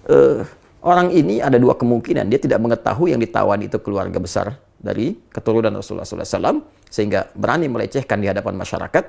eh, orang ini ada dua kemungkinan. Dia tidak mengetahui yang ditawan itu keluarga besar dari keturunan Rasulullah SAW, sehingga berani melecehkan di hadapan masyarakat,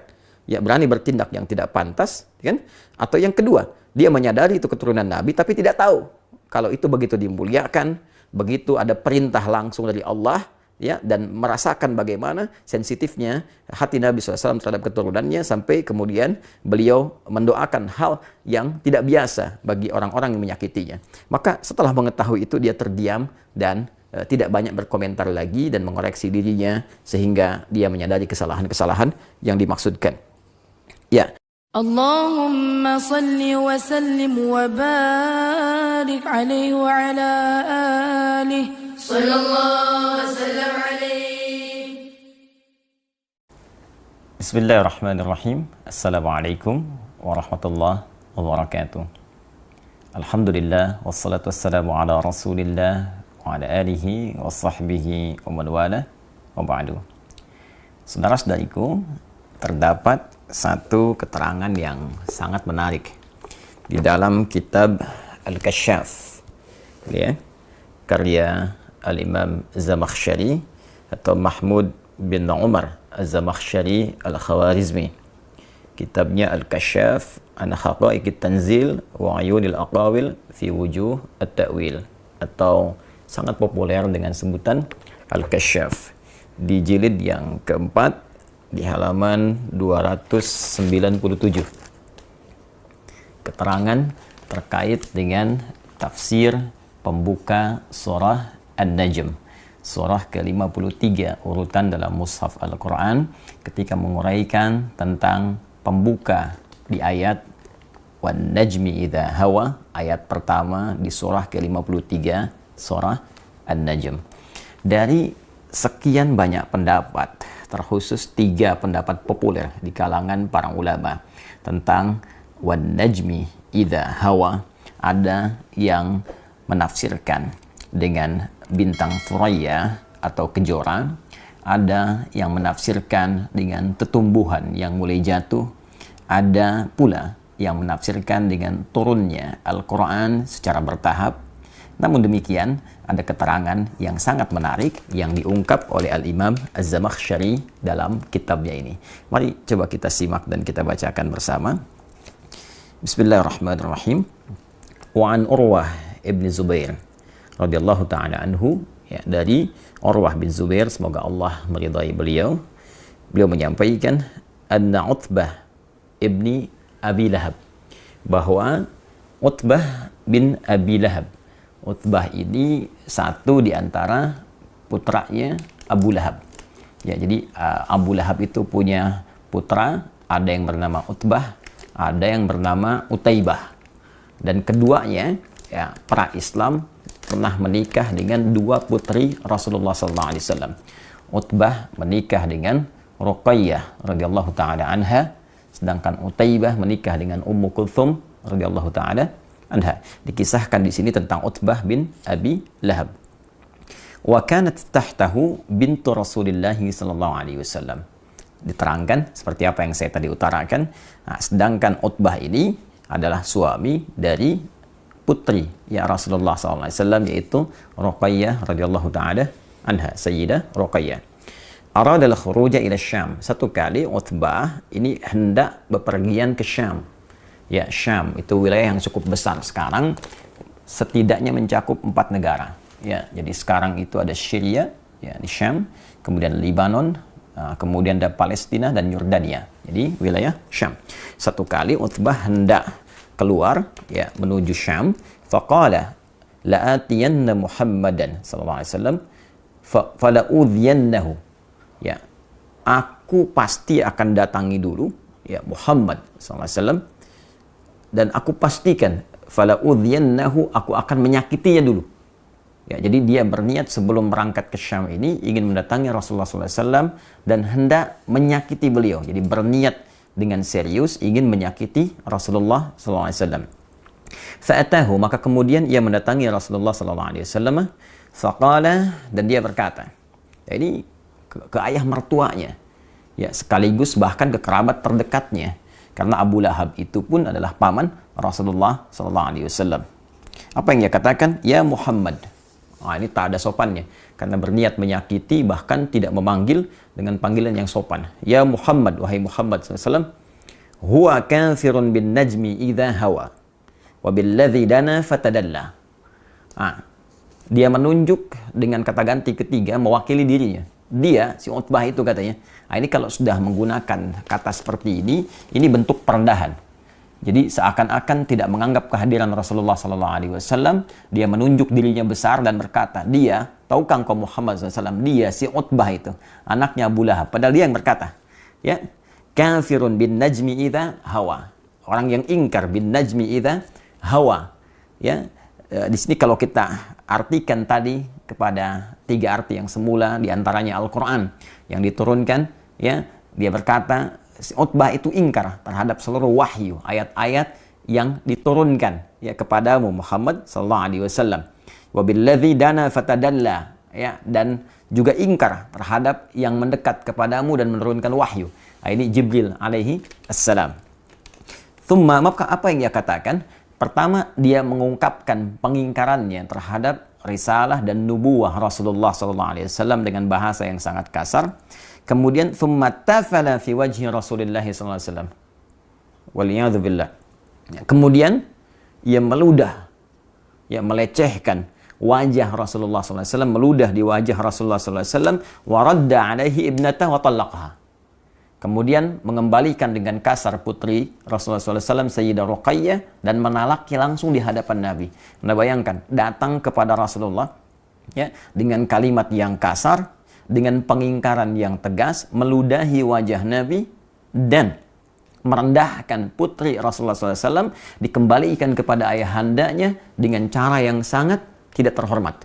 ya berani bertindak yang tidak pantas, kan? Atau yang kedua, dia menyadari itu keturunan Nabi, tapi tidak tahu kalau itu begitu dimuliakan, begitu ada perintah langsung dari Allah, ya, dan merasakan bagaimana sensitifnya hati Nabi SAW terhadap keturunannya, sampai kemudian beliau mendoakan hal yang tidak biasa bagi orang-orang yang menyakitinya. Maka setelah mengetahui itu, dia terdiam dan tidak banyak berkomentar lagi dan mengoreksi dirinya, sehingga dia menyadari kesalahan-kesalahan yang dimaksudkan. Ya. Allahumma salli wa sallim wa barik alaihi wa ala alihi sallallahu wasallam alaihi. Bismillahirrahmanirrahim. Assalamualaikum warahmatullahi wabarakatuh. Alhamdulillah wassalatu wassalamu ala Rasulillah wa ala alihi wa sahbihi wa man wala wa ba'du. Saudara-saudariku, terdapat satu keterangan yang sangat menarik di dalam kitab Al-Kasyaf, ya, karya Al-Imam Zamakhsyari atau Mahmud bin Umar Az-Zamakhsyari Al-Khawarizmi. Kitabnya Al-Kasyaf an Haqa'iqit Tanzil wa Ayunil Aqawil fi Wujuh At-Ta'wil, atau sangat populer dengan sebutan Al-Kasyaf, di jilid yang keempat di halaman 297. Keterangan terkait dengan tafsir pembuka surah An-Najm, surah ke-53 urutan dalam mushaf Al-Quran, ketika menguraikan tentang pembuka di ayat Wan Najmi Idza Hawa, ayat pertama di surah ke-53 surah An-Najm. Dari sekian banyak pendapat, terkhusus 3 pendapat populer di kalangan para ulama tentang Wan Najmi Idza Hawa, ada yang menafsirkan dengan bintang Thuraya atau kejora, ada yang menafsirkan dengan tetumbuhan yang mulai jatuh, ada pula yang menafsirkan dengan turunnya Al-Quran secara bertahap. Namun demikian, ada keterangan yang sangat menarik yang diungkap oleh Al-Imam Az-Zamakhsyari dalam kitabnya ini. Mari coba kita simak dan kita bacakan bersama. Bismillahirrahmanirrahim. Wa an Urwah ibn Zubair radhiyallahu ta'ala anhu, ya, dari Urwah bin Zubair, semoga Allah meridai beliau. Beliau menyampaikan anna Utbah ibni Abi Lahab, bahwa Utbah bin Abi Lahab, Utbah ini satu di antara putranya Abu Lahab. Ya, jadi Abu Lahab itu punya putra, ada yang bernama Utbah, ada yang bernama Utaibah. Dan keduanya, ya, pra-Islam, pernah menikah dengan 2 putri Rasulullah SAW. Utbah menikah dengan Ruqayyah radhiyallahu ta'ala anha, sedangkan Utaibah menikah dengan Ummu Kulthum radhiyallahu ta'ala anha. Dikisahkan di sini tentang Utbah bin Abi Lahab. Wa kanat tahtahu bintu Rasulillah sallallahu alaihi wasallam. Diterangkan seperti apa yang saya tadi utarakan. Nah, sedangkan Utbah ini adalah suami dari putri ya Rasulullah sallallahu alaihi wasallam, yaitu Ruqayyah radhiyallahu taala anha, Sayyidah Ruqayyah. Arada al-khuruja ila Syam. Satu kali Utbah ini hendak bepergian ke Syam. Ya, Syam itu wilayah yang cukup besar sekarang, setidaknya mencakup 4 negara. Ya, jadi sekarang itu ada Syria, ya, di Syam, kemudian Lebanon, kemudian ada Palestina dan Yordania. Jadi wilayah Syam. Satu kali Utbah hendak keluar, ya, menuju Syam. Faqala la'atiyanna Muhammadan sallallahu alaihi wasallam fala'udhiyannahu. Ya, aku pasti akan datangi dulu, ya, Muhammad sallallahu alaihi wasallam, dan aku pastikan fala'udhiyannahu, aku akan menyakitinya dulu. Ya, jadi dia berniat sebelum berangkat ke Syam ini ingin mendatangi Rasulullah SAW dan hendak menyakiti beliau. Jadi berniat dengan serius ingin menyakiti Rasulullah SAW. Fa'atahu, maka kemudian ia mendatangi Rasulullah SAW. Faqala, dan dia berkata, ya, ini ke ayah mertuanya, ya, sekaligus bahkan ke kerabat terdekatnya, karena Abu Lahab itu pun adalah paman Rasulullah SAW. Apa yang dia katakan? Ya Muhammad. Ini tak ada sopannya. Karena berniat menyakiti, bahkan tidak memanggil dengan panggilan yang sopan. Ya Muhammad, wahai Muhammad SAW. Huwa kafirun bin najmi idha hawa. Wabilladhi dana fatadalla. Dia menunjuk dengan kata ganti ketiga, mewakili dirinya. Dia, si Utbah itu katanya, ini kalau sudah menggunakan kata seperti ini bentuk perendahan. Jadi seakan-akan tidak menganggap kehadiran Rasulullah SAW. Dia menunjuk dirinya besar dan berkata, dia, tahukah engkau Muhammad SAW, dia si Utbah itu, anaknya Abu Lahab. Padahal dia yang berkata, ya, kafirun bin najmi idha hawa. Orang yang ingkar bin najmi idha hawa. Ya, di sini kalau kita artikan tadi kepada 3 arti yang semula, diantaranya Al-Quran yang diturunkan, ya, dia berkata, si Utbah itu ingkar terhadap seluruh wahyu, ayat-ayat yang diturunkan ya kepadamu Muhammad sallallahu alaihi wasallam. Wabilladzi dana fatadalla, ya, dan juga ingkar terhadap yang mendekat kepadamu dan menurunkan wahyu. Ini Jibril alaihi assalam. Thumma, maka apa yang dia katakan? Pertama, dia mengungkapkan pengingkarannya terhadap risalah dan nubuwah Rasulullah sallallahu alaihi wasallam dengan bahasa yang sangat kasar. Kemudian thumma tafala fi wajhi Rasulullah sallallahu alaihi wasallam. Waliyadzu billah. Kemudian ia meludah, ya, melecehkan wajah Rasulullah sallallahu alaihi wasallam, meludah di wajah Rasulullah sallallahu alaihi wasallam, wa radda alaihi ibnatahu wa talaqaha. Kemudian mengembalikan dengan kasar putri Rasulullah SAW, Sayyidah Ruqayyah, dan menalaki langsung di hadapan Nabi. Anda bayangkan, datang kepada Rasulullah ya, dengan kalimat yang kasar, dengan pengingkaran yang tegas, meludahi wajah Nabi, dan merendahkan putri Rasulullah SAW, dikembalikan kepada ayahandanya dengan cara yang sangat tidak terhormat.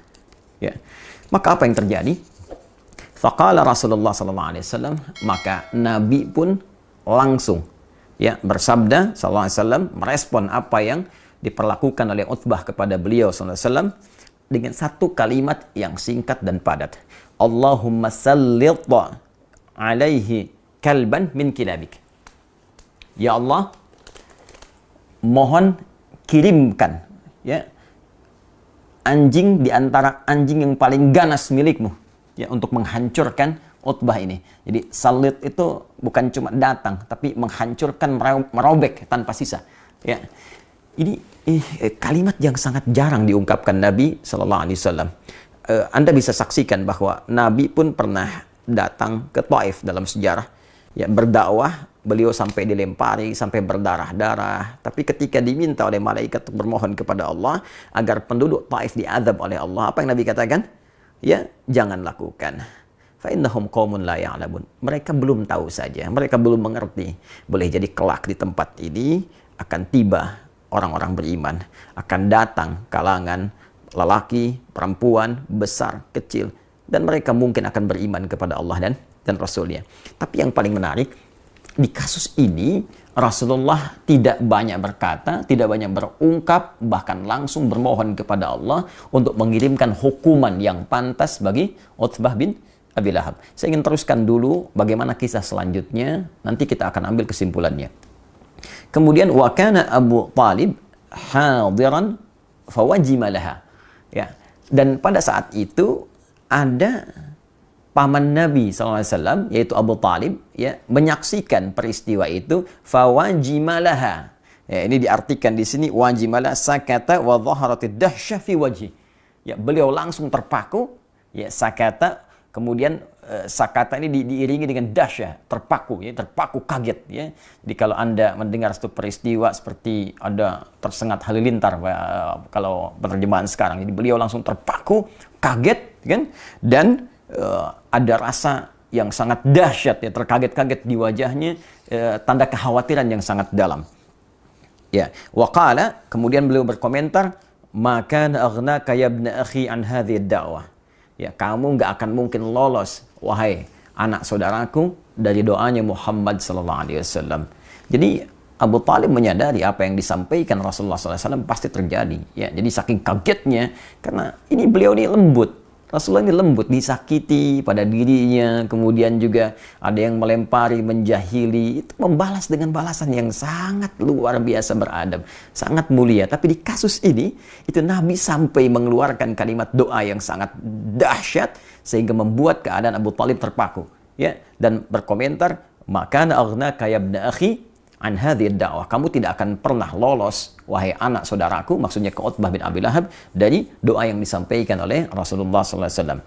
Ya. Maka apa yang terjadi? Faqala Rasulullah SAW, maka Nabi pun langsung ya bersabda SAW, merespon apa yang diperlakukan oleh Utbah kepada beliau SAW dengan satu kalimat yang singkat dan padat. Allahumma sallit alaihi kalban min kilabik. Ya Allah, mohon kirimkan ya anjing di antara anjing yang paling ganas milikmu, ya, untuk menghancurkan Utbah ini. Jadi salit itu bukan cuma datang, tapi menghancurkan, merobek tanpa sisa. Ya, ini kalimat yang sangat jarang diungkapkan Nabi Sallallahu Alaihi Wasallam. Anda bisa saksikan bahwa Nabi pun pernah datang ke Taif dalam sejarah, ya, berdakwah. Beliau sampai dilempari, sampai berdarah-darah. Tapi ketika diminta oleh malaikat untuk bermohon kepada Allah agar penduduk Taif diazab oleh Allah, apa yang Nabi katakan? Ya, jangan lakukan. Fa'innahum qaumun la ya'lamun. Mereka belum tahu saja, mereka belum mengerti. Boleh jadi kelak di tempat ini akan tiba orang-orang beriman, akan datang kalangan lelaki, perempuan, besar, kecil, dan mereka mungkin akan beriman kepada Allah dan Rasulnya. Tapi yang paling menarik, di kasus ini Rasulullah tidak banyak berkata, tidak banyak berungkap, bahkan langsung bermohon kepada Allah untuk mengirimkan hukuman yang pantas bagi Utbah bin Abi Lahab. Saya ingin teruskan dulu bagaimana kisah selanjutnya, nanti kita akan ambil kesimpulannya. Kemudian wa kana Abu Talib hadiran fawajima laha. Ya, dan pada saat itu ada paman Nabi SAW, yaitu Abu Talib, ya, menyaksikan peristiwa itu, fawajimalaha. Ya, ini diartikan di sini wajimala sakata wa dhaharatid dahsyah fi wajhi. Ya, beliau langsung terpaku, ya, sakata, kemudian sakata ini diiringi dengan dahsyah, terpaku, ya, terpaku kaget, ya. Jadi kalau Anda mendengar satu peristiwa seperti ada tersengat halilintar kalau penerjemahan sekarang, jadi beliau langsung terpaku, kaget, kan? Dan ada rasa yang sangat dahsyat, ya, terkaget-kaget di wajahnya, tanda kekhawatiran yang sangat dalam. Ya, waqala, kemudian beliau berkomentar, maka aghnaka ya ibn akhi an hadhihi ad-da'wah. Ya, kamu nggak akan mungkin lolos, wahai anak saudaraku, dari doanya Muhammad sallallahu alaihi wasallam. Jadi Abu Talib menyadari apa yang disampaikan Rasulullah SAW pasti terjadi. Ya, jadi saking kagetnya, karena ini beliau ini lembut, Rasulullah ini lembut, disakiti pada dirinya, kemudian juga ada yang melempari, menjahili, itu membalas dengan balasan yang sangat luar biasa beradab, sangat mulia. Tapi di kasus ini, itu Nabi sampai mengeluarkan kalimat doa yang sangat dahsyat, sehingga membuat keadaan Abu Thalib terpaku. Ya, dan berkomentar, maka aghnaka ya ibna akhi an hadhihi dakwah, kamu tidak akan pernah lolos wahai anak saudaraku, maksudnya ke Utbah bin Abi Lahab, dari doa yang disampaikan oleh Rasulullah sallallahu alaihi wasallam.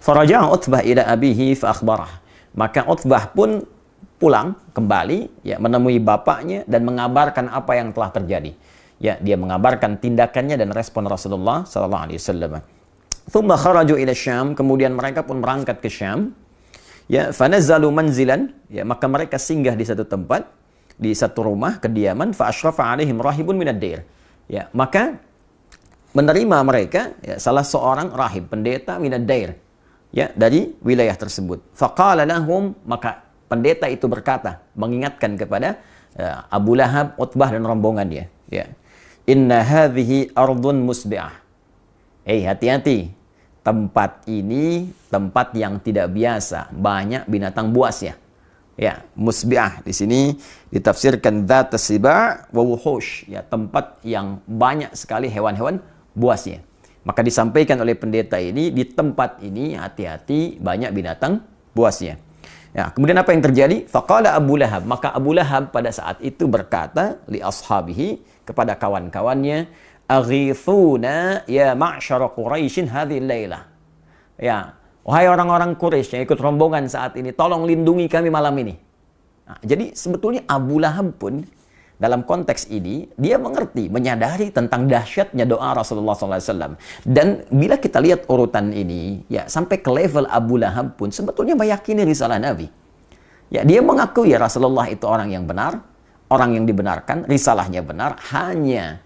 Faraja'a Utbah ila abihi fa akhbarah, maka Utbah pun pulang kembali, ya, menemui bapaknya dan mengabarkan apa yang telah terjadi. Ya, dia mengabarkan tindakannya dan respon Rasulullah sallallahu alaihi wasallam. Thumma kharaju ila Syam, kemudian mereka pun berangkat ke Syam. Ya, fanazzalu manzilan, ya, maka mereka singgah di satu tempat, di satu rumah kediaman, fa asyrafa alaihim rahibun minad dair. Ya, maka menerima mereka, ya, salah seorang rahib, pendeta minad dair, ya, dari wilayah tersebut. Faqala lahum, maka pendeta itu berkata, mengingatkan kepada Abu Lahab, Utbah dan rombongannya, ya. Inna hadhihi ardun musbi'ah. Hati-hati. Tempat ini tempat yang tidak biasa, banyak binatang buas, ya. Ya, musbi'ah di sini ditafsirkan dzat as-siba' wa wuhush, ya, tempat yang banyak sekali hewan-hewan buasnya. Maka disampaikan oleh pendeta ini, di tempat ini hati-hati, banyak binatang buasnya. Ya, kemudian apa yang terjadi? Faqala Abu Lahab, maka Abu Lahab pada saat itu berkata li ashabihi, kepada kawan-kawannya, aghithuna ya ma'syara Quraisyin hadhihi lailah. Ya, wahai orang-orang Quraisy yang ikut rombongan saat ini, tolong lindungi kami malam ini. Nah, jadi sebetulnya Abu Lahab pun dalam konteks ini, dia mengerti, menyadari tentang dahsyatnya doa Rasulullah SAW. Dan bila kita lihat urutan ini, ya, sampai ke level Abu Lahab pun sebetulnya meyakini risalah Nabi. Ya, dia mengakui ya Rasulullah itu orang yang benar, orang yang dibenarkan, risalahnya benar, hanya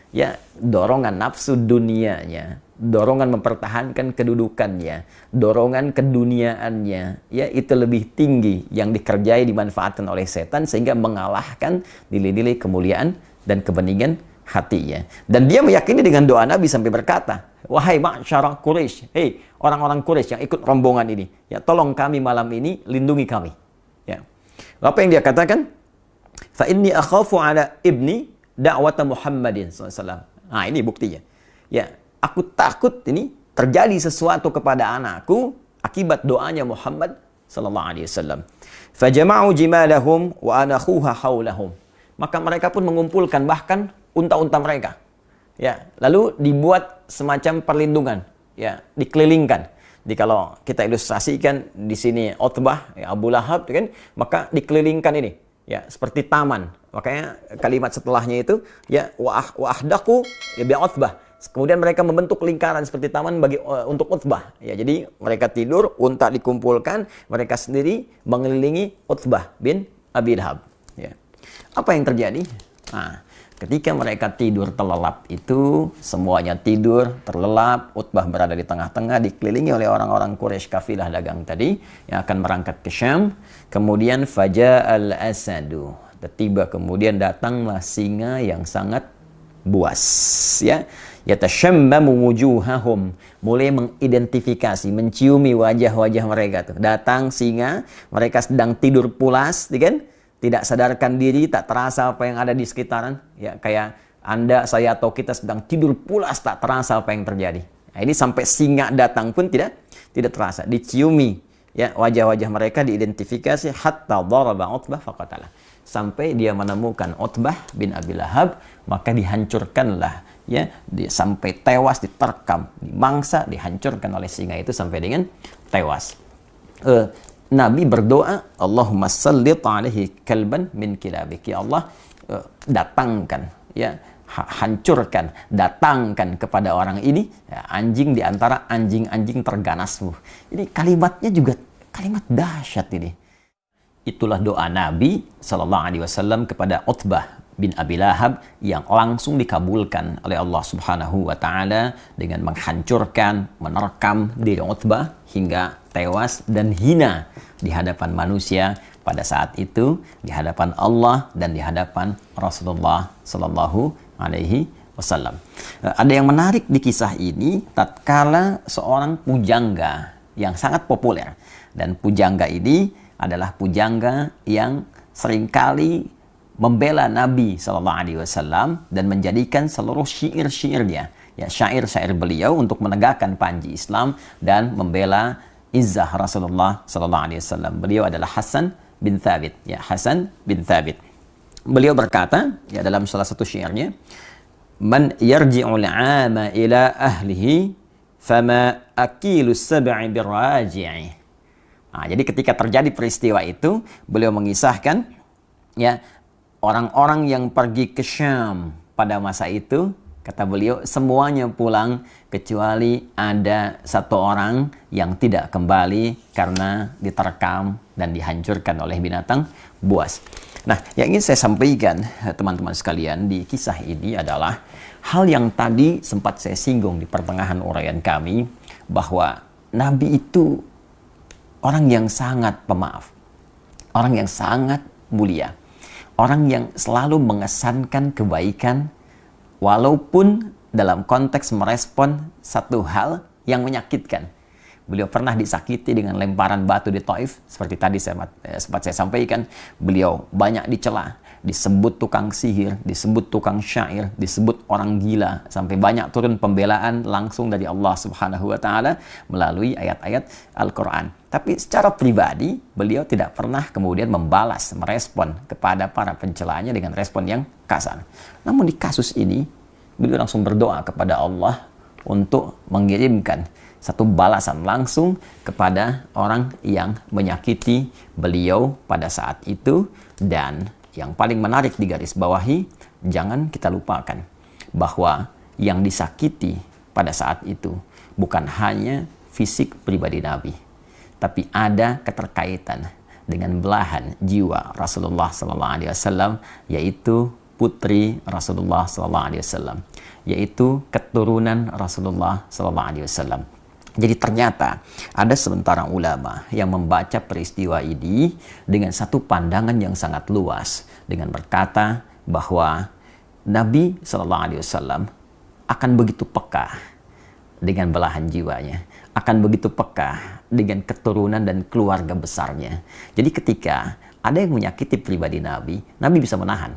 ya dorongan nafsu dunianya, dorongan mempertahankan kedudukannya, dorongan keduniaannya, ya, itu lebih tinggi yang dikerjai, dimanfaatkan oleh setan, sehingga mengalahkan nilai-nilai kemuliaan dan kebeningan hatinya. Dan dia meyakini dengan doa Nabi sampai berkata, wahai ma'syara Quraisy, hei orang-orang Quraisy yang ikut rombongan ini, ya, tolong kami malam ini, lindungi kami. Ya. Apa yang dia katakan? Fa inni akhafu ala ibni da'wata Muhammadin SAW. Nah, ini buktinya. Ya, aku takut ini terjadi sesuatu kepada anakku akibat doanya Muhammad sallallahu alaihi wasallam. Fajama'u jimalahum wa anakhuha haulahum. Maka mereka pun mengumpulkan bahkan unta-unta mereka. Ya, lalu dibuat semacam perlindungan, ya, dikelilingkan. Jadi kalau kita ilustrasikan di sini Utbah, ya, Abu Lahab, kan, maka dikelilingkan ini, ya, seperti taman. Makanya kalimat setelahnya itu, ya, wa ahdaku ya bi Utbah. Kemudian mereka membentuk lingkaran seperti taman untuk Utbah. Ya, jadi mereka tidur, unta dikumpulkan, mereka sendiri mengelilingi Utbah bin Abi Lahab. Ya. Apa yang terjadi? Nah, ketika mereka tidur terlelap itu, semuanya tidur terlelap, Utbah berada di tengah-tengah, dikelilingi oleh orang-orang Quraisy kafilah dagang tadi yang akan berangkat ke Syam. Kemudian faja'al asadu, tiba kemudian datanglah singa yang sangat buas, ya. Yatashammamu wujuhahum, mulai mengidentifikasi, menciumi wajah-wajah mereka tuh. Datang singa, mereka sedang tidur pulas, kan? Tidak sadarkan diri, tak terasa apa yang ada di sekitaran, ya, kayak Anda, saya atau kita sedang tidur pulas, tak terasa apa yang terjadi. Nah, ini sampai singa datang pun tidak terasa, diciumi, ya, wajah-wajah mereka diidentifikasi, hatta daraba Utbah faqatalah, sampai dia menemukan Utbah bin Abi Lahab, maka dihancurkanlah, ya, sampai tewas, diterkam, dimangsa, dihancurkan oleh singa itu sampai dengan tewas. Nabi berdoa, Allahumma sallit alaihi kalban min kilabik, ya Allah, datangkan, ya, hancurkan, datangkan kepada orang ini, ya, anjing di antara anjing-anjing terganasmu. Ini kalimatnya juga kalimat dahsyat ini. Itulah doa Nabi sallallahu alaihi wasallam kepada Utbah bin Abi Lahab yang langsung dikabulkan oleh Allah Subhanahu wa taala dengan menghancurkan, menerkam diri Utbah hingga tewas dan hina di hadapan manusia pada saat itu, di hadapan Allah dan di hadapan Rasulullah sallallahu alaihi wasallam. Ada yang menarik di kisah ini, tatkala seorang pujangga yang sangat populer, dan pujangga ini adalah pujangga yang seringkali membela Nabi Shallallahu Alaihi Wasallam dan menjadikan seluruh syair-syairnya, ya syair-syair beliau untuk menegakkan panji Islam dan membela izzah Rasulullah Shallallahu Alaihi Wasallam. Beliau adalah Hasan bin Thabit, ya Hasan bin Thabit. Beliau berkata, ya dalam salah satu syairnya, "Man yarji'ul 'ama ila ahlihi, fama akilu sab'i birraji'i." Nah, jadi ketika terjadi peristiwa itu, beliau mengisahkan, ya orang-orang yang pergi ke Syam pada masa itu, kata beliau, semuanya pulang kecuali ada satu orang yang tidak kembali karena diterkam dan dihancurkan oleh binatang buas. Nah, yang ingin saya sampaikan teman-teman sekalian di kisah ini adalah hal yang tadi sempat saya singgung di pertengahan uraian kami, bahwa Nabi itu orang yang sangat pemaaf, orang yang sangat mulia, orang yang selalu mengesankan kebaikan walaupun dalam konteks merespon satu hal yang menyakitkan. Beliau pernah disakiti dengan lemparan batu di Taif, seperti tadi sempat saya sampaikan. Beliau banyak dicela, disebut tukang sihir, disebut tukang syair, disebut orang gila, sampai banyak turun pembelaan langsung dari Allah Subhanahu wa taala melalui ayat-ayat Al-Qur'an. Tapi secara pribadi, beliau tidak pernah kemudian membalas, merespon kepada para pencelaannya dengan respon yang kasar. Namun di kasus ini, beliau langsung berdoa kepada Allah untuk mengirimkan satu balasan langsung kepada orang yang menyakiti beliau pada saat itu. Dan yang paling menarik digarisbawahi, jangan kita lupakan bahwa yang disakiti pada saat itu bukan hanya fisik pribadi Nabi, tapi ada keterkaitan dengan belahan jiwa Rasulullah SAW, yaitu putri Rasulullah SAW, yaitu keturunan Rasulullah SAW. Jadi ternyata ada sementara ulama yang membaca peristiwa ini dengan satu pandangan yang sangat luas, dengan berkata bahwa Nabi SAW akan begitu peka dengan belahan jiwanya, akan begitu peka dengan keturunan dan keluarga besarnya. Jadi ketika ada yang menyakiti pribadi Nabi, Nabi bisa menahan.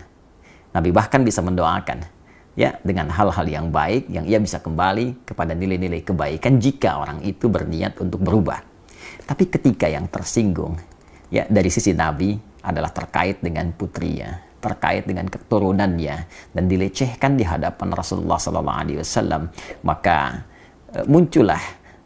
Nabi bahkan bisa mendoakan, ya, dengan hal-hal yang baik yang ia bisa kembali kepada nilai-nilai kebaikan jika orang itu berniat untuk berubah. Tapi ketika yang tersinggung, ya, dari sisi Nabi adalah terkait dengan putrinya, terkait dengan keturunannya, dan dilecehkan di hadapan Rasulullah SAW, maka muncullah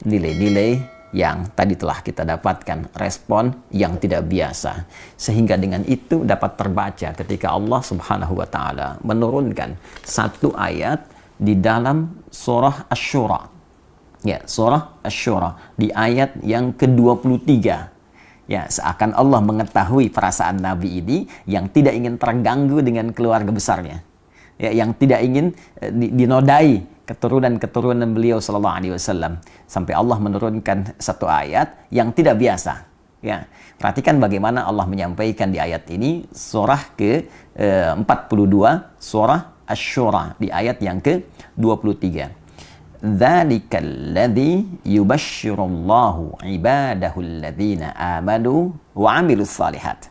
nilai-nilai yang tadi telah kita dapatkan, respon yang tidak biasa. Sehingga dengan itu dapat terbaca ketika Allah Subhanahu wa taala menurunkan satu ayat di dalam surah Asy-Syura. Ya, surah Asy-Syura di ayat yang ke-23. Ya, seakan Allah mengetahui perasaan Nabi ini yang tidak ingin terganggu dengan keluarga besarnya. Ya, yang tidak ingin dinodai keturunan beliau sallallahu alaihi wasallam, sampai Allah menurunkan satu ayat yang tidak biasa. Ya, perhatikan bagaimana Allah menyampaikan di ayat ini, surah ke-42, surah Asy-Syura di ayat yang ke-23. Dzalikal ladzi yubashshirullahu ibadahu alladzina amanu wa 'amilus shalihat.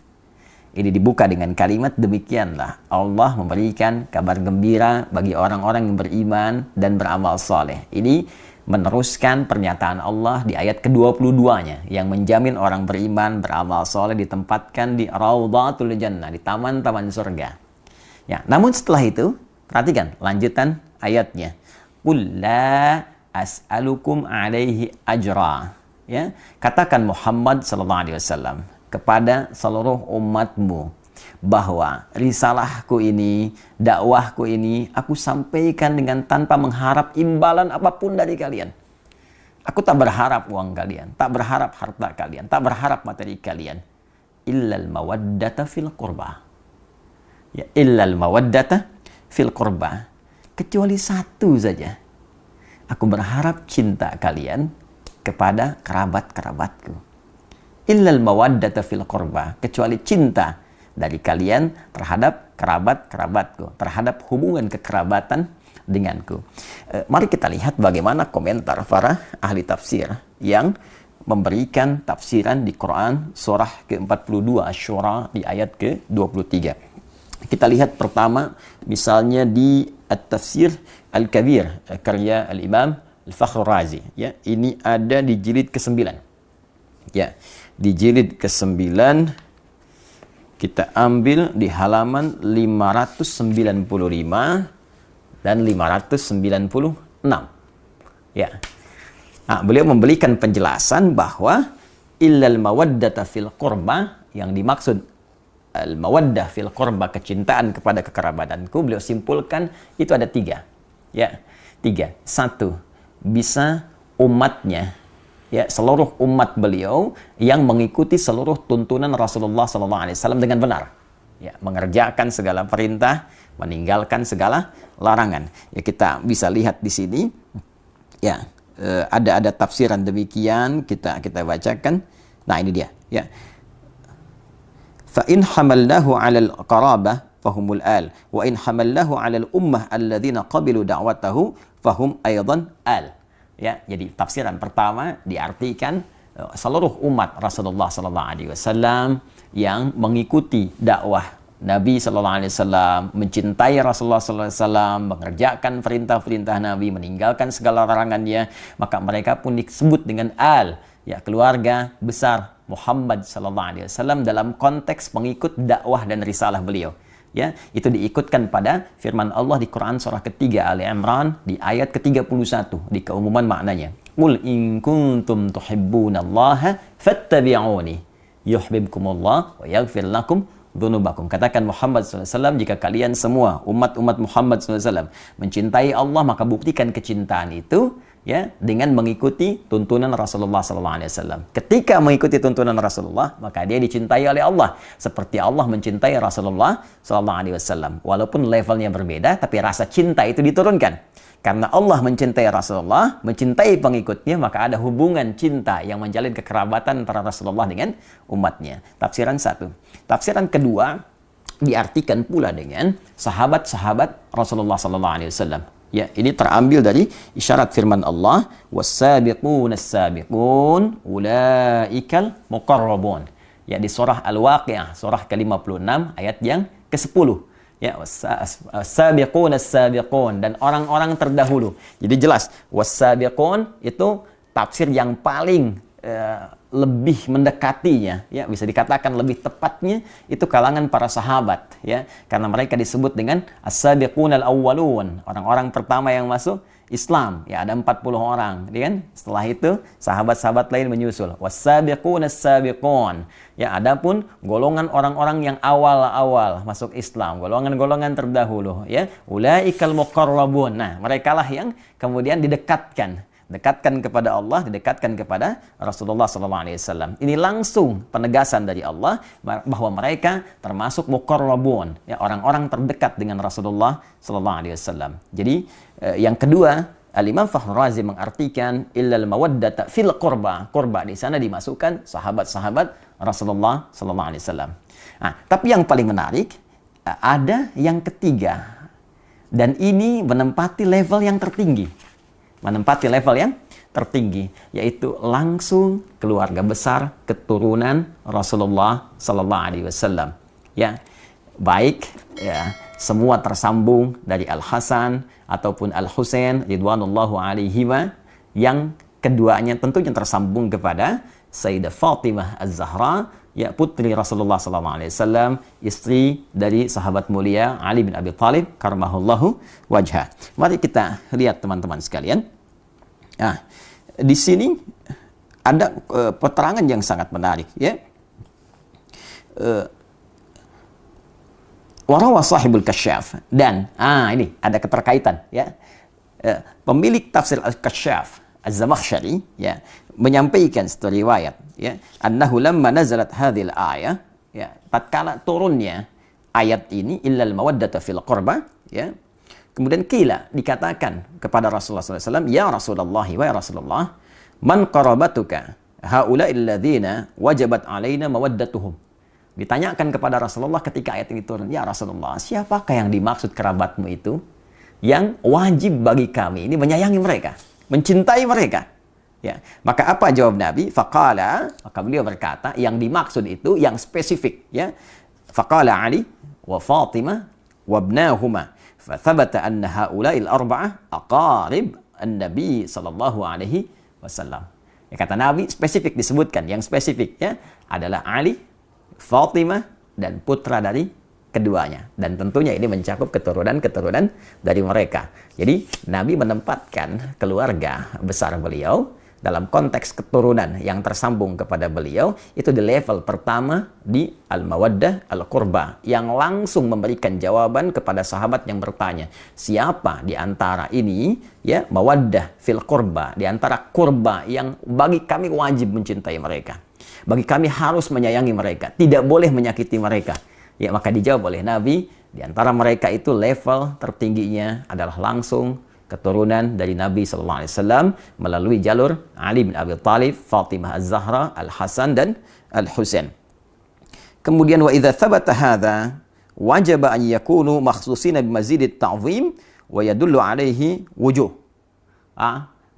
Ini dibuka dengan kalimat, demikianlah Allah memberikan kabar gembira bagi orang-orang yang beriman dan beramal soleh. Ini meneruskan pernyataan Allah di ayat ke-22-nya yang menjamin orang beriman, beramal soleh ditempatkan di Raudhatul Jannah, di taman-taman surga. Ya, namun setelah itu, perhatikan lanjutan ayatnya. Qul la as'alukum alaihi ajra. Ya, katakan Muhammad sallallahu alaihi wasallam kepada seluruh umatmu bahwa risalahku ini, dakwahku ini, aku sampaikan dengan tanpa mengharap imbalan apapun dari kalian. Aku tak berharap uang kalian, tak berharap harta kalian, tak berharap materi kalian. Illal mawaddata fil qurba. Ya, illal mawaddata fil qurba. Kecuali satu saja. Aku berharap cinta kalian kepada kerabat-kerabatku. Illal mawaddata fil qurba, kecuali cinta dari kalian terhadap kerabat-kerabatku, terhadap hubungan kekerabatan denganku. Mari kita lihat bagaimana komentar para ahli tafsir yang memberikan tafsiran di Quran surah ke-42 Asy-Syura di ayat ke-23. Kita lihat pertama misalnya di At-Tafsir Al-Kabir karya Al-Imam Al-Fakhr Razi, ya. Ini ada di jilid ke-9. Ya, di jilid ke-9 kita ambil di halaman 595 dan 596. Ya. Nah, beliau memberikan penjelasan bahwa illal mawaddata fil qurba, yang dimaksud al mawaddah fil qurba, kecintaan kepada kekerabatanku, beliau simpulkan itu ada 3. Ya, 3. 1, bisa umatnya, ya, seluruh umat beliau yang mengikuti seluruh tuntunan Rasulullah SAW dengan benar, ya, mengerjakan segala perintah, meninggalkan segala larangan. Ya, kita bisa lihat di sini, ya, ada tafsiran demikian, kita bacakan. Nah, ini dia, ya. Fa in hamalnahu 'alal qarabah fahumul al wa in hamalnahu 'alal ummah alladzina qabilu da'watahu fahum aidan al. Ya, jadi tafsiran pertama diartikan seluruh umat Rasulullah sallallahu alaihi wasallam yang mengikuti dakwah Nabi sallallahu alaihi wasallam, mencintai Rasulullah sallallahu alaihi wasallam, mengerjakan perintah-perintah Nabi, meninggalkan segala larangannya, maka mereka pun disebut dengan al, ya, keluarga besar Muhammad sallallahu alaihi wasallam dalam konteks pengikut dakwah dan risalah beliau. Ya, itu diikutkan pada firman Allah di Quran surah ketiga Ali Imran di ayat ke-31 di keumuman maknanya. Qul in kuntum tuhibbunallaha fattabi'uni yuhibbukumullah wa yaghfir lakum dzunubakum. Katakan Muhammad SAW, jika kalian semua umat-umat Muhammad SAW mencintai Allah, maka buktikan kecintaan itu, ya, dengan mengikuti tuntunan Rasulullah SAW. Ketika mengikuti tuntunan Rasulullah, maka dia dicintai oleh Allah seperti Allah mencintai Rasulullah SAW. Walaupun levelnya berbeda, tapi rasa cinta itu diturunkan. Karena Allah mencintai Rasulullah, mencintai pengikutnya, maka ada hubungan cinta yang menjalin kekerabatan antara Rasulullah dengan umatnya. Tafsiran 1. Tafsiran kedua diartikan pula dengan sahabat-sahabat Rasulullah SAW. Ya, ini terambil dari isyarat firman Allah, was-sabiqun as-sabiqun ulaikal muqarrabun. Ya, di surah Al-Waqi'ah, surah ke-56 ayat yang ke-10. Ya, was-sabiqun as-sabiqun, dan orang-orang terdahulu. Jadi jelas, was-sabiqun itu tafsir yang paling lebih mendekatinya, ya, bisa dikatakan lebih tepatnya itu kalangan para sahabat, ya, karena mereka disebut dengan as-sabiqunal awwalun, orang-orang pertama yang masuk Islam, ya, ada 40 orang, ya kan? Setelah itu sahabat-sahabat lain menyusul, was-sabiqunas sabiqun, ya, adapun golongan orang-orang yang awal-awal masuk Islam, golongan-golongan terdahulu, ya, ulaikal muqarrabun. Nah, merekalah yang kemudian didekatkan kepada Allah, didekatkan kepada Rasulullah SAW. Ini langsung penegasan dari Allah bahwa mereka termasuk muqarrabun, ya, orang-orang terdekat dengan Rasulullah SAW. Jadi yang kedua, Al-Imam Fakhr Razi mengartikan illal mawaddata fil qurba. Qurba di sana dimasukkan sahabat-sahabat Rasulullah SAW. Nah, tapi yang paling menarik ada yang ketiga, dan ini menempati level yang tertinggi. Yaitu langsung keluarga besar keturunan Rasulullah SAW. Ya, baik, ya, semua tersambung dari Al-Hasan ataupun Al-Husain ridwanullahu alaihima, yang keduanya tentunya tersambung kepada Sayyidah Fatimah Az-Zahra, ya, putri Rasulullah SAW, istri dari sahabat mulia Ali bin Abi Thalib karramahullahu wajhah. Mari kita lihat teman-teman sekalian. Nah, di sini ada keterangan yang sangat menarik, ya. Warawa sahibul kasyaf, dan ini ada keterkaitan, ya. Pemilik tafsir al-Kasyaf Az-Zamakhsyari, ya, menyampaikan satu riwayat, ya, annahu lamma nazalat hadhil ayah, ya, tatkala turunnya ayat ini illal mawaddata fil qurba, ya, kemudian dikatakan kepada Rasulullah SAW, ya Rasulullah, wa ya Rasulullah, man qarabatuka haula'il ladzina wajabat alaina mawaddatuhum. Ditanyakan kepada Rasulullah ketika ayat ini turun, ya Rasulullah, siapakah yang dimaksud kerabatmu itu? yang wajib bagi kami ini menyayangi mereka, mencintai mereka. Ya, maka apa jawab Nabi? Faqala, maka beliau berkata, yang dimaksud itu yang spesifik, ya. Faqala Ali wa Fatimah wa ibnahuma, fa thabata anna haula'il arba'ah aqarib an-nabi sallallahu alaihi wasallam. Ya, kata Nabi spesifik disebutkan, yang spesifik ya adalah Ali, Fatimah dan putra dari keduanya, dan tentunya ini mencakup keturunan-keturunan dari mereka. Jadi Nabi menempatkan keluarga besar beliau dalam konteks keturunan yang tersambung kepada beliau itu di level pertama di al-mawaddah al-qurba, yang langsung memberikan jawaban kepada sahabat yang bertanya, siapa di antara ini ya mawaddah fil qurba, di antara kurba yang bagi kami wajib mencintai mereka, bagi kami harus menyayangi mereka, tidak boleh menyakiti mereka. Ya, maka dijawab oleh Nabi, di antara mereka itu level tertingginya adalah langsung keturunan dari Nabi sallallahu alaihi wasallam melalui jalur Ali bin Abi Thalib, Fatimah Az-Zahra, Al-Hasan dan Al-Husain. Kemudian wa idza thabata hadza wajaba an yakunu makhsusina bimazidit ta'zim wa yadullu alaihi wujuh.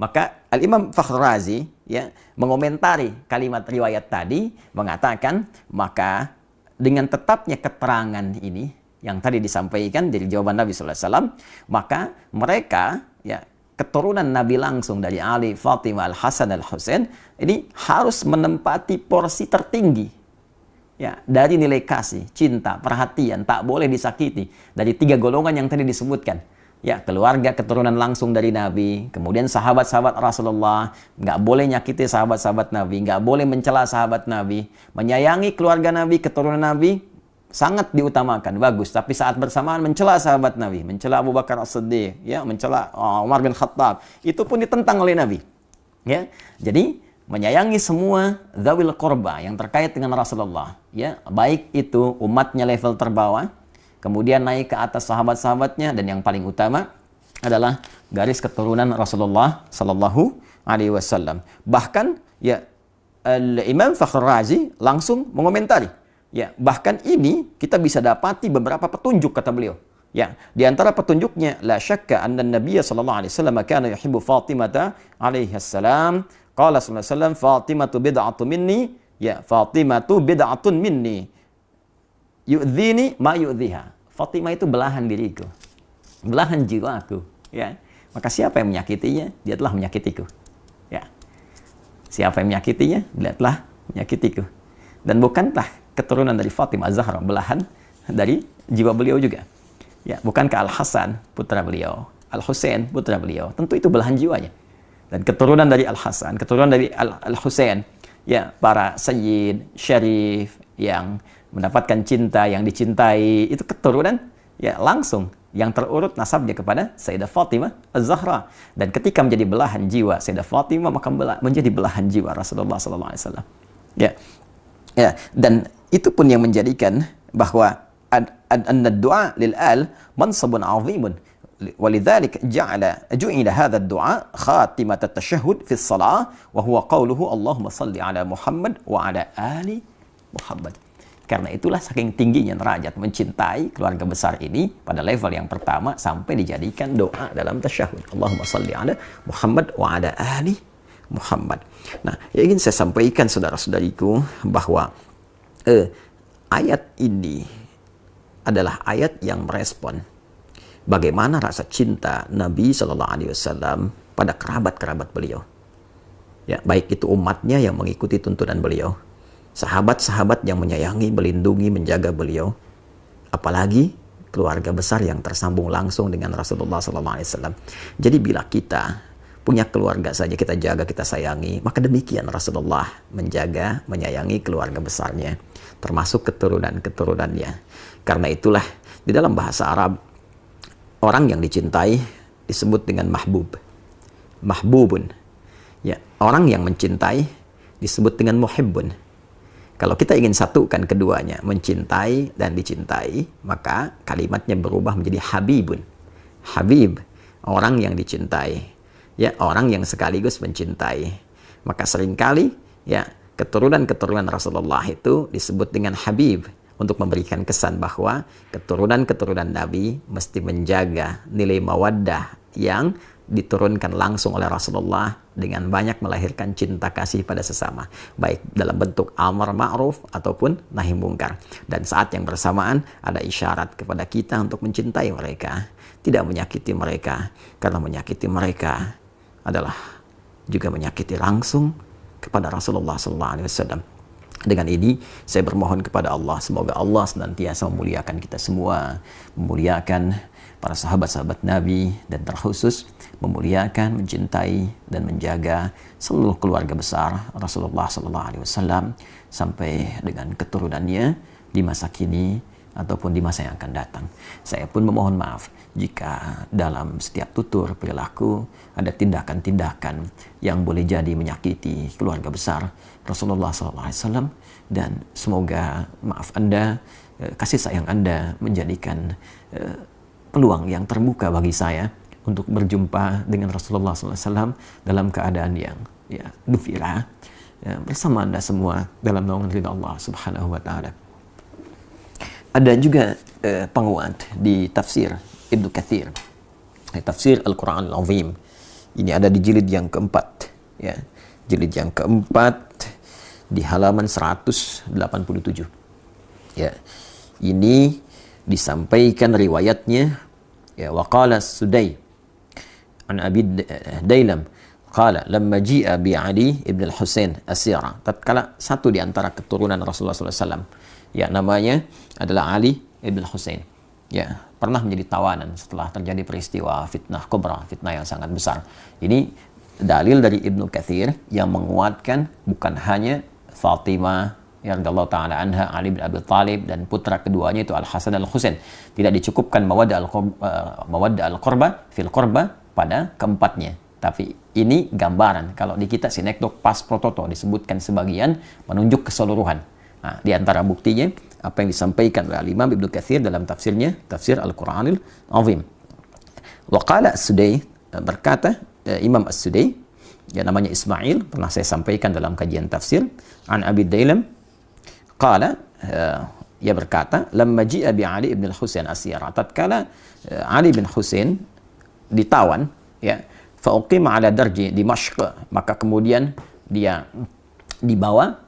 Maka Al-Imam Fakhr Razi ya mengomentari kalimat riwayat tadi mengatakan, maka dengan tetapnya keterangan ini yang tadi disampaikan dari jawaban Nabi sallallahu alaihi wasallam, maka mereka ya keturunan Nabi langsung dari Ali, Fatimah, Al-Hasan, Al-Husain ini harus menempati porsi tertinggi ya dari nilai kasih, cinta, perhatian, tak boleh disakiti dari 3 golongan yang tadi disebutkan. Ya, keluarga keturunan langsung dari Nabi, kemudian sahabat-sahabat Rasulullah, nggak boleh nyakiti sahabat-sahabat Nabi, nggak boleh mencela sahabat Nabi, menyayangi keluarga Nabi, keturunan Nabi, sangat diutamakan, bagus. Tapi saat bersamaan mencela sahabat Nabi, mencela Abu Bakar As-Siddiq, ya, mencela Umar bin Khattab, itu pun ditentang oleh Nabi. Ya, jadi menyayangi semua dzawil qurba yang terkait dengan Rasulullah, ya, baik itu umatnya level terbawah, kemudian naik ke atas sahabat-sahabatnya, dan yang paling utama adalah garis keturunan Rasulullah sallallahu alaihi wasallam. Bahkan ya Imam Fakhr Razi langsung mengomentari, ya, bahkan ini kita bisa dapati beberapa petunjuk kata beliau. Ya, di antara petunjuknya la syakka anna an-nabiy sallallahu alaihi wasallam kana yuhibbu Fatimah alaihi salam. Qala sallallahu alaihi wasallam, Fatimatu bid'atun minni, ya, Fatimatu bid'atun minni. Yu'dhini ma yu'dhiha. Fatimah itu belahan diriku, belahan jiwaku, ya. Maka siapa yang menyakitinya, dia telah menyakitiku. Ya. Siapa yang menyakitinya, dia telah menyakitiku. Dan bukankah keturunan dari Fatimah Az-Zahra belahan dari jiwa beliau juga? Ya, bukankah Al-Hasan putra beliau, Al-Husain putra beliau, tentu itu belahan jiwanya. Dan keturunan dari Al-Hasan, keturunan dari Al-Husain, ya, para sayyid, syarif yang mendapatkan cinta, yang dicintai, itu keturunan ya langsung yang terurut nasabnya kepada Sayyidah Fatimah Az-Zahra. Dan ketika menjadi belahan jiwa Sayyidah Fatimah, maka menjadi belahan jiwa Rasulullah sallallahu alaihi wasallam. Ya. Ya, dan itu pun yang menjadikan bahwa ad-du'a lil al mansabun 'azimun. Walidzalik ju'ila hadha ad-du'a khatimat at-tashahhud fi as-salah wa huwa qawluhu Allahumma shalli ala Muhammad wa ala ali Muhammad. Karena itulah saking tingginya derajat mencintai keluarga besar ini pada level yang pertama sampai dijadikan doa dalam tasyahud. Allahumma shalli ala Muhammad wa ala ali Muhammad. Nah, yang ingin saya sampaikan saudara-saudariku bahwa ayat ini adalah ayat yang merespon bagaimana rasa cinta Nabi Shallallahu Alaihi Wasallam pada kerabat-kerabat beliau. Ya, baik itu umatnya yang mengikuti tuntunan beliau, sahabat-sahabat yang menyayangi, melindungi, menjaga beliau, apalagi keluarga besar yang tersambung langsung dengan Rasulullah SAW. Jadi bila kita punya keluarga saja kita jaga, kita sayangi, maka demikian Rasulullah menjaga, menyayangi keluarga besarnya, termasuk keturunan-keturunannya. Karena itulah di dalam bahasa Arab, orang yang dicintai disebut dengan mahbub, mahbubun. Ya, orang yang mencintai disebut dengan muhibbun. Kalau kita ingin satukan keduanya, mencintai dan dicintai, maka kalimatnya berubah menjadi habibun. Habib, orang yang dicintai. Ya, orang yang sekaligus mencintai. Maka seringkali ya keturunan-keturunan Rasulullah itu disebut dengan habib, untuk memberikan kesan bahwa keturunan-keturunan Nabi mesti menjaga nilai mawaddah yang diturunkan langsung oleh Rasulullah dengan banyak melahirkan cinta kasih pada sesama, baik dalam bentuk amar ma'ruf ataupun nahi mungkar. Dan saat yang bersamaan ada isyarat kepada kita untuk mencintai mereka, tidak menyakiti mereka, karena menyakiti mereka adalah juga menyakiti langsung kepada Rasulullah SAW. Dengan ini saya bermohon kepada Allah, semoga Allah senantiasa memuliakan kita semua, memuliakan para sahabat-sahabat Nabi, dan terkhusus memuliakan, mencintai, dan menjaga seluruh keluarga besar Rasulullah SAW sampai dengan keturunannya di masa kini ataupun di masa yang akan datang. Saya pun memohon maaf jika dalam setiap tutur perilaku ada tindakan-tindakan yang boleh jadi menyakiti keluarga besar Rasulullah SAW, dan semoga maaf Anda, kasih sayang Anda menjadikan peluang yang terbuka bagi saya untuk berjumpa dengan Rasulullah SAW dalam keadaan yang gembira bersama Anda semua dalam naungan ridha Allah Subhanahu wa Ta'ala. Ada juga penguat di tafsir Ibnu Katsir, tafsir Al-Quran Al-Azim. Ini ada di jilid yang keempat, ya, jilid yang keempat di halaman 187. Ya, ini disampaikan riwayatnya, ya, waqala Sudai an Abi Dailam qala lamma ji'a bi Ali ibn al-Husain asyara. Tatkala satu di antara keturunan Rasulullah SAW, ya, namanya adalah Ali ibn al-Husain, ya, pernah menjadi tawanan setelah terjadi peristiwa fitnah kubra, fitnah yang sangat besar. Ini dalil dari Ibnu Katsir yang menguatkan bukan hanya Fatimah radhiyallahu ta'ala anha, Ali bin Abi Thalib, dan putra keduanya itu Al-Hasan dan Al-Husain. Tidak dicukupkan mawaddah al-qurba fil qurba pada keempatnya. Tapi ini gambaran. Kalau di kita sinekdok pas prototo disebutkan sebagian, menunjuk keseluruhan. Nah, di antara buktinya apa yang disampaikan oleh Imam Ibnu Katsir dalam tafsirnya, tafsir Al-Quranil Azim. Wa qala As-Sudai, berkata Imam As-Sudai, ya, namanya Ismail, pernah saya sampaikan dalam kajian tafsir, an Abi Dailam qala, ia berkata, lamma ji'a bi Ali ibn al-Husain asyara. Tatkala Ali bin Husain ditawan, ya, fa uqima ala darji Dimashq, maka kemudian dia dibawa,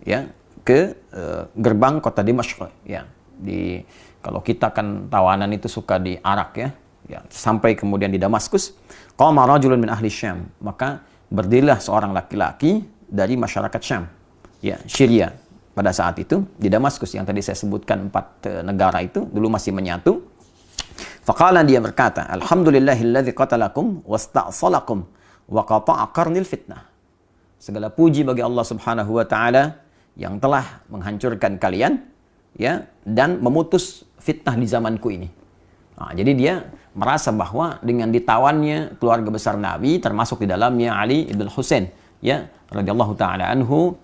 ya, ke gerbang kota Dimashq, ya. Kalau kita kan tawanan itu suka di Arak, ya, ya, sampai kemudian di Damaskus. Qama rajulun min ahli Syam, maka berdirilah seorang laki-laki dari masyarakat Syam, ya, Syria. Pada saat itu di Damaskus yang tadi saya sebutkan 4 negara itu dulu masih menyatu. Faqala, dia berkata, alhamdulillahilladzi qatalakum wasta'salakum wa qata'a qarnil fitnah. Segala puji bagi Allah Subhanahu wa Ta'ala yang telah menghancurkan kalian, ya, dan memutus fitnah di zamanku ini. Nah, jadi dia merasa bahwa dengan ditawannya keluarga besar Nabi, termasuk di dalamnya Ali ibn Husain, ya, radhiyallahu ta'ala anhu,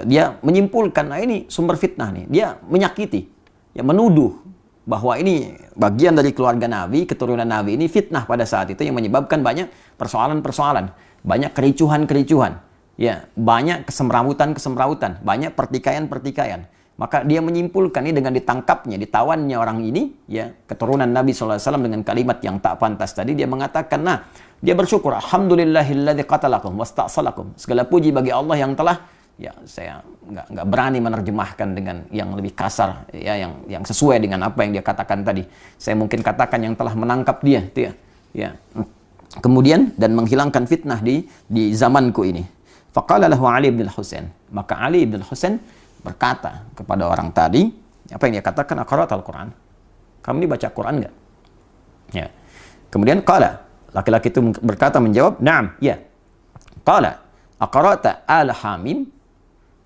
dia menyimpulkan, nah ini sumber fitnah nih. Dia menyakiti, ya, menuduh bahwa ini bagian dari keluarga Nabi, keturunan Nabi ini fitnah pada saat itu yang menyebabkan banyak persoalan-persoalan, banyak kericuhan-kericuhan, ya, banyak kesemrawutan-kesemrawutan, banyak pertikaian-pertikaian. Maka dia menyimpulkan ini dengan ditangkapnya, ditawannya orang ini, ya, keturunan Nabi SAW dengan kalimat yang tak pantas tadi. Dia mengatakan, nah, dia bersyukur, alhamdulillahilladzi qatalakum wasta'salakum. Segala puji bagi Allah yang telah, ya, saya nggak berani menerjemahkan dengan yang lebih kasar, ya, yang sesuai dengan apa yang dia katakan tadi. Saya mungkin katakan yang telah menangkap dia, itu ya, ya. Kemudian dan menghilangkan fitnah di zamanku ini. Faqala lahu Ali bin Husain, maka Ali bin Husain berkata kepada orang tadi, apa yang dia katakan, aqra'ta al-Quran? Kamu ini baca Quran nggak? Ya. Kemudian qala, laki-laki itu berkata, menjawab, na'am, ya. Qala, aqra'ta al-Hamim?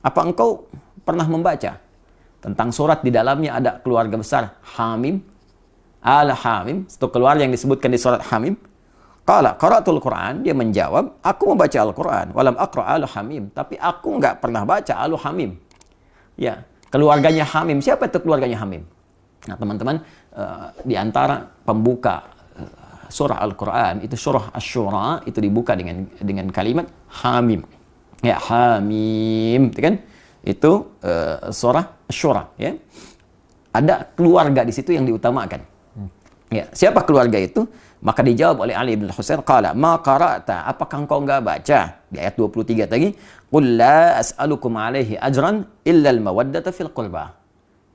Apa engkau pernah membaca tentang surat di dalamnya ada keluarga besar Hamim? Al-Hamim, satu keluarga yang disebutkan di surat Hamim. Qala qara'tul Quran, dia menjawab, aku membaca Al-Quran, walam aqra' al-Hamim, tapi aku nggak pernah baca al-Hamim. Ya, keluarganya Hamim. Siapa itu keluarganya Hamim? Nah, teman-teman, di antara pembuka surah Al-Quran itu surah Asy-Syura itu dibuka dengan kalimat Hamim. Ya, Hamim, itu kan? Itu surah Asy-Syura, ya. ada keluarga di situ yang diutamakan. Ya, siapa keluarga itu? Maka dijawab oleh Ali bin Husain, qala ma qara'ta, apakah engkau enggak baca di ayat 23 tadi, qul la as'alukum alaihi ajran illa al-mawaddata fil qurba.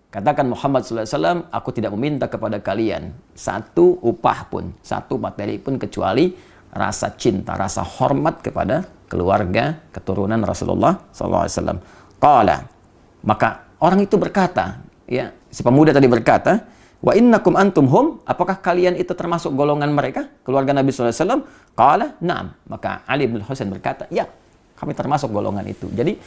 Katakan Muhammad SAW, aku tidak meminta kepada kalian satu upah pun, satu materi pun, kecuali rasa cinta, rasa hormat kepada keluarga keturunan Rasulullah SAW. Qala, maka orang itu berkata, ya, si pemuda tadi berkata, wa innakum antum hum, apakah kalian itu termasuk golongan mereka, keluarga Nabi SAW? Qala, na'am. Maka Ali bin Husain berkata, ya, kami termasuk golongan itu. Jadi,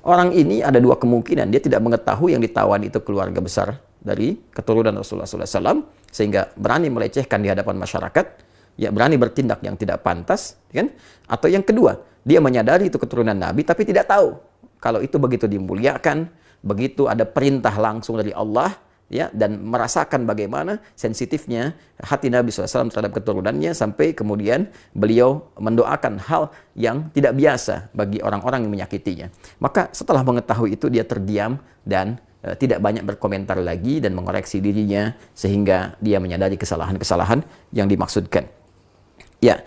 orang ini ada dua kemungkinan. Dia tidak mengetahui yang ditawan itu keluarga besar dari keturunan Rasulullah SAW, sehingga berani melecehkan di hadapan masyarakat, ya, berani bertindak yang tidak pantas, kan? Atau yang kedua, dia menyadari itu keturunan Nabi, tapi tidak tahu kalau itu begitu dimuliakan, begitu ada perintah langsung dari Allah, ya, dan merasakan bagaimana sensitifnya hati Nabi SAW terhadap keturunannya, sampai kemudian beliau mendoakan hal yang tidak biasa bagi orang-orang yang menyakitinya. Maka setelah mengetahui itu, dia terdiam dan tidak banyak berkomentar lagi dan mengoreksi dirinya, sehingga dia menyadari kesalahan-kesalahan yang dimaksudkan. Ya,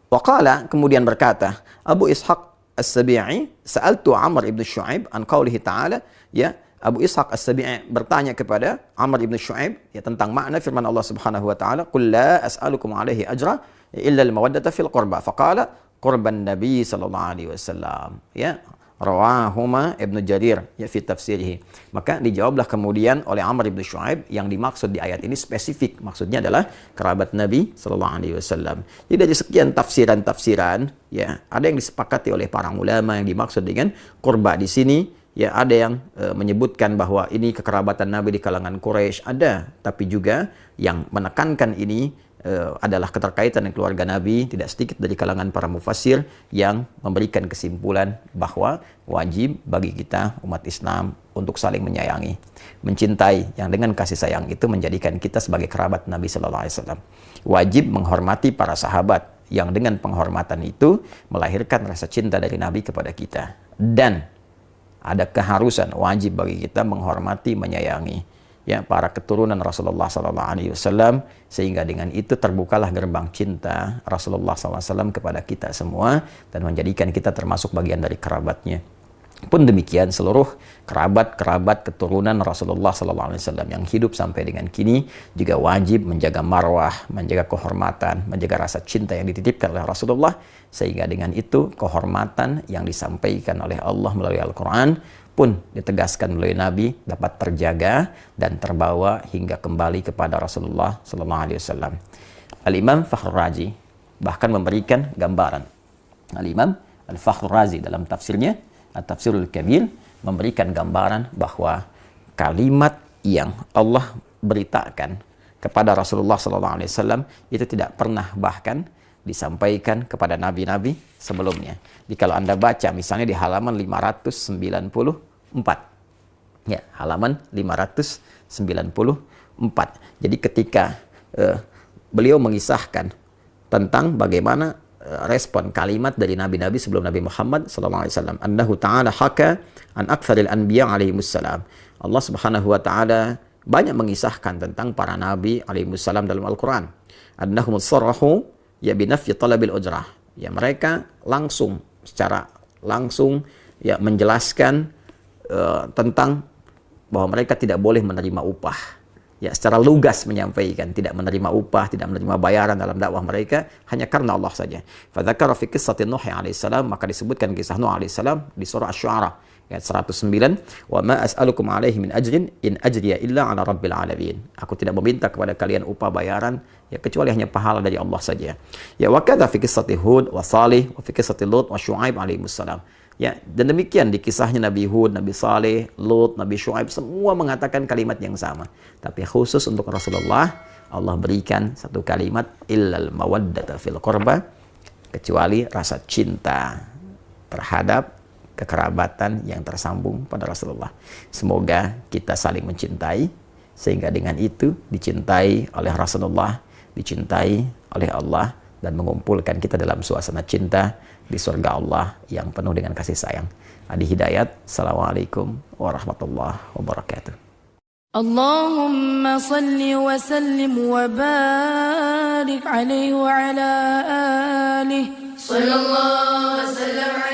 waqala, kemudian berkata Abu Ishaq As-Sabi'i, sa'altu Amr ibn Shu'aib an qawlihi ta'ala, ya, Abu Ishaq As-Sabi'i bertanya kepada Amr ibn Shu'aib, ya, tentang makna firman Allah Subhanahu wa taala, qul la as'alukum alaihi ajra illa al-mawaddata fil qurba, faqala qurban nabi sallallahu alaihi wasallam, ya, rawahuma Ibnu Jarir, ya, fi tafsirih. Maka dijawablah kemudian oleh Amr ibn Shu'aib, yang dimaksud di ayat ini spesifik, maksudnya adalah kerabat Nabi sallallahu alaihi wasallam. Jadi dari sekian tafsiran-tafsiran, ya, ada yang disepakati oleh para ulama yang dimaksud dengan qurba di sini. Ya, ada yang menyebutkan bahwa ini kekerabatan Nabi di kalangan Quraisy, ada, tapi juga yang menekankan ini adalah keterkaitan dengan keluarga Nabi. Tidak sedikit dari kalangan para mufassir yang memberikan kesimpulan bahwa wajib bagi kita umat Islam untuk saling menyayangi, mencintai, yang dengan kasih sayang itu menjadikan kita sebagai kerabat Nabi Sallallahu Alaihi Wasallam. Wajib menghormati para sahabat, yang dengan penghormatan itu melahirkan rasa cinta dari Nabi kepada kita. Dan ada keharusan, wajib bagi kita menghormati, menyayangi, ya, para keturunan Rasulullah SAW, sehingga dengan itu terbukalah gerbang cinta Rasulullah SAW kepada kita semua, dan menjadikan kita termasuk bagian dari kerabatnya. Pun demikian seluruh kerabat-kerabat keturunan Rasulullah SAW yang hidup sampai dengan kini juga wajib menjaga marwah, menjaga kehormatan, menjaga rasa cinta yang dititipkan oleh Rasulullah, sehingga dengan itu kehormatan yang disampaikan oleh Allah melalui Al-Quran pun ditegaskan melalui Nabi dapat terjaga dan terbawa hingga kembali kepada Rasulullah SAW. Al-Imam Fakhrul Razi bahkan memberikan gambaran. Al-Imam Al-Fakhrul Razi dalam tafsirnya At-Tafsirul Kabir memberikan gambaran bahwa kalimat yang Allah beritakan kepada Rasulullah SAW itu tidak pernah bahkan disampaikan kepada nabi-nabi sebelumnya. Jadi kalau Anda baca misalnya di halaman 594, ya, halaman 594. Jadi ketika beliau mengisahkan tentang bagaimana respon kalimat dari nabi-nabi sebelum Nabi Muhammad SAW, annahu ta'ala haka an aktsaril anbiya alaihimussalam. Allah Subhanahu wa taala banyak mengisahkan tentang para nabi alaihimussalam dalam Al-Qur'an. Annahum sarrahu ya binafyi talabil ujrah. Ya, mereka langsung, secara langsung, ya, menjelaskan tentang bahwa mereka tidak boleh menerima upah. Ya, secara lugas menyampaikan tidak menerima upah, tidak menerima bayaran dalam dakwah mereka hanya karena Allah saja. Fadzakara fi qissati Nuh alaihissalam, maka disebutkan kisah Nuh alaihissalam di surah Asy-Syu'ara ayat 109, wa ma as'alukum alaihi min ajrin in ajriya illa ala rabbil alamin. Aku tidak meminta kepada kalian upah bayaran, ya, kecuali hanya pahala dari Allah saja. Ya, wa kadza fi qissati Hud wa Salih wa fi qissati Lut wa Syu'aib alaihissalam. Ya, dan demikian di kisahnya Nabi Hud, Nabi Saleh, Lut, Nabi Syu'aib, semua mengatakan kalimat yang sama. Tapi khusus untuk Rasulullah, Allah berikan satu kalimat, illal mawaddata fil qurba, kecuali rasa cinta terhadap kekerabatan yang tersambung pada Rasulullah. Semoga kita saling mencintai, sehingga dengan itu dicintai oleh Rasulullah, dicintai oleh Allah, dan mengumpulkan kita dalam suasana cinta di surga Allah yang penuh dengan kasih sayang. Adi Hidayat, Assalamualaikum warahmatullahi wabarakatuh. اللهم صل وسلم وبارك عليه وعلى آله صلى الله وسلم